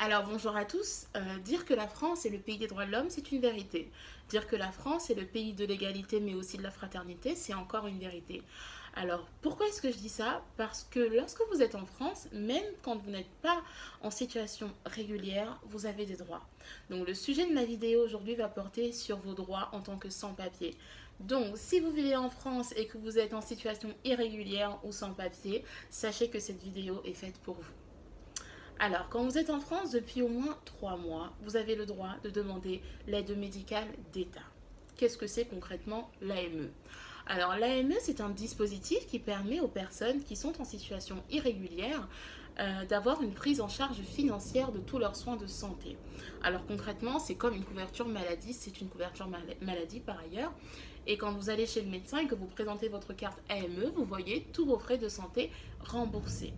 Alors bonjour à tous. Dire que la France est le pays des droits de l'homme, c'est une vérité. Dire que la France est le pays de l'égalité mais aussi de la fraternité, c'est encore une vérité. Alors pourquoi est-ce que je dis ça? Parce que lorsque vous êtes en France, même quand vous n'êtes pas en situation régulière, vous avez des droits. Donc le sujet de ma vidéo aujourd'hui va porter sur vos droits en tant que sans-papier. Donc si vous vivez en France et que vous êtes en situation irrégulière ou sans-papier, sachez que cette vidéo est faite pour vous. Alors, quand vous êtes en France depuis au moins 3 mois, vous avez le droit de demander l'aide médicale d'État. Qu'est-ce que c'est concrètement l'AME? Alors, l'AME, c'est un dispositif qui permet aux personnes qui sont en situation irrégulière d'avoir une prise en charge financière de tous leurs soins de santé. Alors, concrètement, c'est comme une couverture maladie, c'est une couverture maladie par ailleurs. Et quand vous allez chez le médecin et que vous présentez votre carte AME, vous voyez tous vos frais de santé remboursés.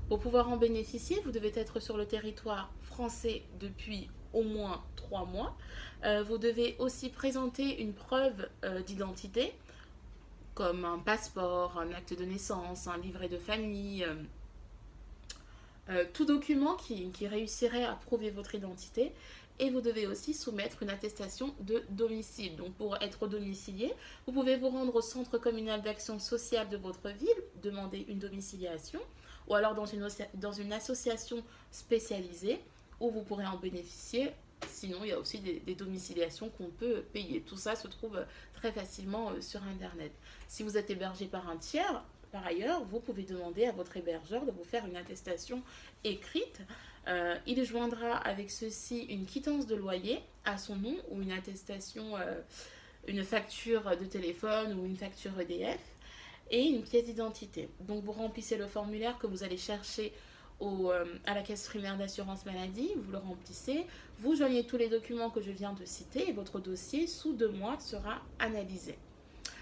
Pour pouvoir en bénéficier, vous devez être sur le territoire français depuis au moins 3 mois. Vous devez aussi présenter une preuve d'identité, comme un passeport, un acte de naissance, un livret de famille, tout document qui réussirait à prouver votre identité. Et vous devez aussi soumettre une attestation de domicile. Donc pour être domicilié, vous pouvez vous rendre au centre communal d'action sociale de votre ville, demander une domiciliation, ou alors dans une association spécialisée où vous pourrez en bénéficier. Sinon, il y a aussi des domiciliations qu'on peut payer. Tout ça se trouve très facilement sur Internet. Si vous êtes hébergé par un tiers, par ailleurs, vous pouvez demander à votre hébergeur de vous faire une attestation écrite. Il joindra avec ceci une quittance de loyer à son nom ou une attestation, une facture de téléphone ou une facture EDF et une pièce d'identité. Donc vous remplissez le formulaire que vous allez chercher à la caisse primaire d'assurance maladie, vous le remplissez, vous joignez tous les documents que je viens de citer et votre dossier sous 2 mois sera analysé.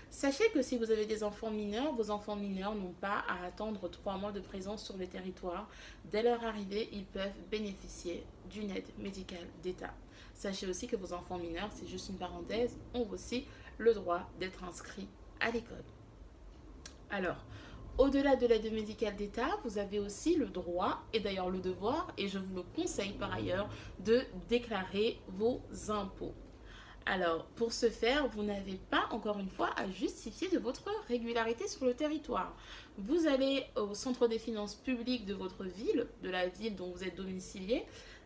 Sachez que si vous avez des enfants mineurs, vos enfants mineurs n'ont pas à attendre 3 mois de présence sur le territoire. Dès leur arrivée, ils peuvent bénéficier d'une aide médicale d'État. Sachez aussi que vos enfants mineurs, c'est juste une parenthèse, ont aussi le droit d'être inscrits à l'école. Alors, au-delà de l'aide médicale d'État, vous avez aussi le droit, et d'ailleurs le devoir, et je vous le conseille par ailleurs, de déclarer vos impôts. Alors, pour ce faire, vous n'avez pas, encore une fois, à justifier de votre régularité sur le territoire. Vous allez au centre des finances publiques de votre ville, de la ville dont vous êtes domicilié,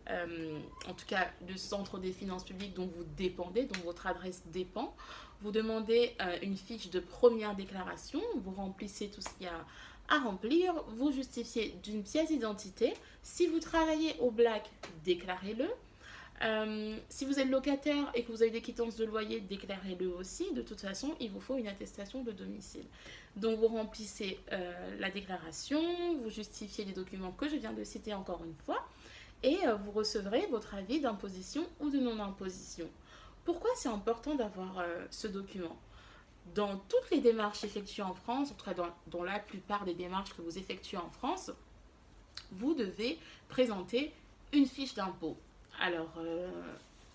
en tout cas du centre des finances publiques dont vous dépendez, dont votre adresse dépend. Vous demandez une fiche de première déclaration, vous remplissez tout ce qu'il y a à remplir, vous justifiez d'une pièce d'identité. Si vous travaillez au black, déclarez-le. Si vous êtes locataire et que vous avez des quittances de loyer, déclarez-le aussi. De toute façon, il vous faut une attestation de domicile. Donc vous remplissez la déclaration, vous justifiez les documents que je viens de citer encore une fois et vous recevrez votre avis d'imposition ou de non-imposition. Pourquoi c'est important d'avoir ce document? Dans toutes les démarches effectuées en France, en tout cas dans la plupart des démarches que vous effectuez en France, vous devez présenter une fiche d'impôt. Alors,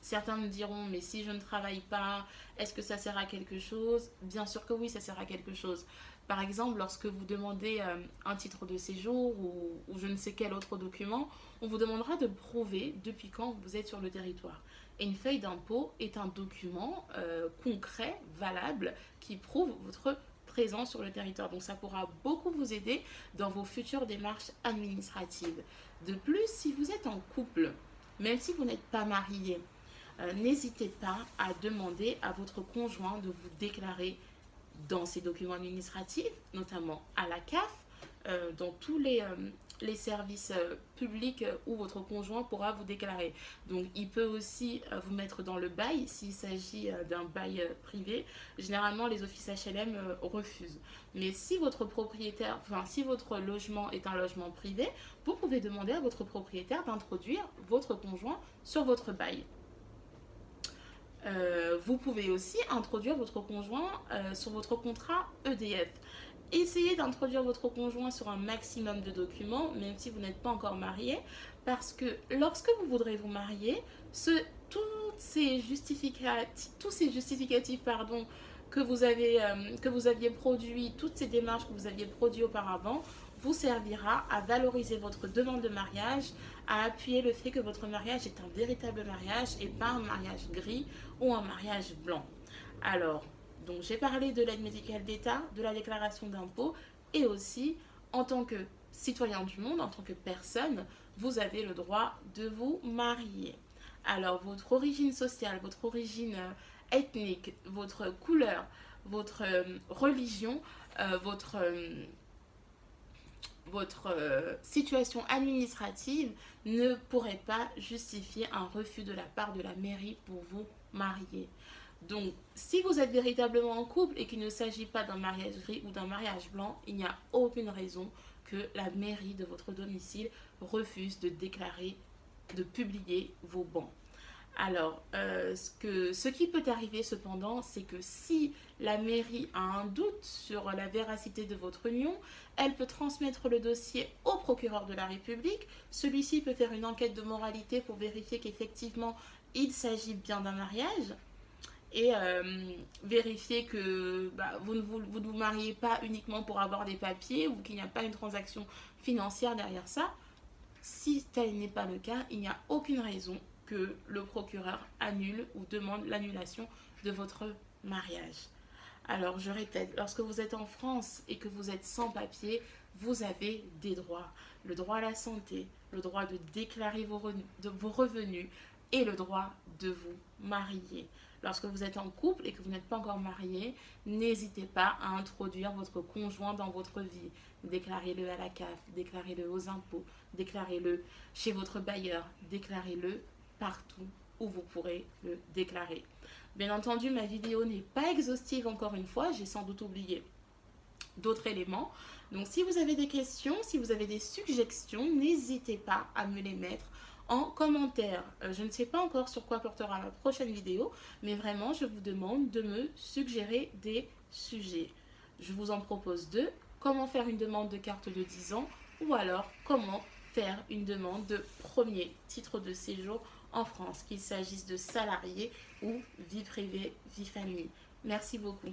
certains me diront, mais si je ne travaille pas, est-ce que ça sert à quelque chose? Bien sûr que oui, ça sert à quelque chose. Par exemple, lorsque vous demandez un titre de séjour ou je ne sais quel autre document, on vous demandera de prouver depuis quand vous êtes sur le territoire. Et une feuille d'impôt est un document concret, valable, qui prouve votre présence sur le territoire. Donc ça pourra beaucoup vous aider dans vos futures démarches administratives. De plus, si vous êtes en couple, même si vous n'êtes pas marié, n'hésitez pas à demander à votre conjoint de vous déclarer dans ces documents administratifs, notamment à la CAF, dans tous les services publics où votre conjoint pourra vous déclarer. Donc il peut aussi vous mettre dans le bail s'il s'agit d'un bail privé. Généralement les offices HLM refusent. Mais si votre propriétaire, enfin si votre logement est un logement privé, vous pouvez demander à votre propriétaire d'introduire votre conjoint sur votre bail. Vous pouvez aussi introduire votre conjoint sur votre contrat EDF. Essayez d'introduire votre conjoint sur un maximum de documents, même si vous n'êtes pas encore marié, parce que lorsque vous voudrez vous marier, tous ces justificatifs que vous aviez produits, toutes ces démarches que vous aviez produites auparavant, vous servira à valoriser votre demande de mariage, à appuyer le fait que votre mariage est un véritable mariage et pas un mariage gris ou un mariage blanc. Alors, donc j'ai parlé de l'aide médicale d'État, de la déclaration d'impôt et aussi en tant que citoyen du monde, en tant que personne, vous avez le droit de vous marier. Alors, votre origine sociale, votre origine ethnique, votre couleur, votre religion, votre situation administrative ne pourrait pas justifier un refus de la part de la mairie pour vous marier. Donc, si vous êtes véritablement en couple et qu'il ne s'agit pas d'un mariage gris ou d'un mariage blanc, il n'y a aucune raison que la mairie de votre domicile refuse de déclarer, de publier vos bans. Alors, ce qui peut arriver cependant, c'est que si la mairie a un doute sur la véracité de votre union, elle peut transmettre le dossier au procureur de la République. Celui-ci peut faire une enquête de moralité pour vérifier qu'effectivement il s'agit bien d'un mariage et vérifier que vous ne vous mariez pas uniquement pour avoir des papiers ou qu'il n'y a pas une transaction financière derrière ça. Si tel n'est pas le cas, il n'y a aucune raison que le procureur annule ou demande l'annulation de votre mariage. Alors, je répète, lorsque vous êtes en France et que vous êtes sans papier, vous avez des droits. Le droit à la santé, le droit de déclarer vos revenus et le droit de vous marier. Lorsque vous êtes en couple et que vous n'êtes pas encore marié, n'hésitez pas à introduire votre conjoint dans votre vie. Déclarez-le à la CAF, déclarez-le aux impôts, déclarez-le chez votre bailleur, déclarez-le partout où vous pourrez le déclarer. Bien entendu, ma vidéo n'est pas exhaustive encore une fois, j'ai sans doute oublié d'autres éléments. Donc si vous avez des questions, si vous avez des suggestions, n'hésitez pas à me les mettre en commentaire. Je ne sais pas encore sur quoi portera ma prochaine vidéo, mais vraiment je vous demande de me suggérer des sujets. Je vous en propose deux: comment faire une demande de carte de 10 ans ou alors comment faire une demande de premier titre de séjour en France, qu'il s'agisse de salarié ou vie privée, vie famille. Merci beaucoup.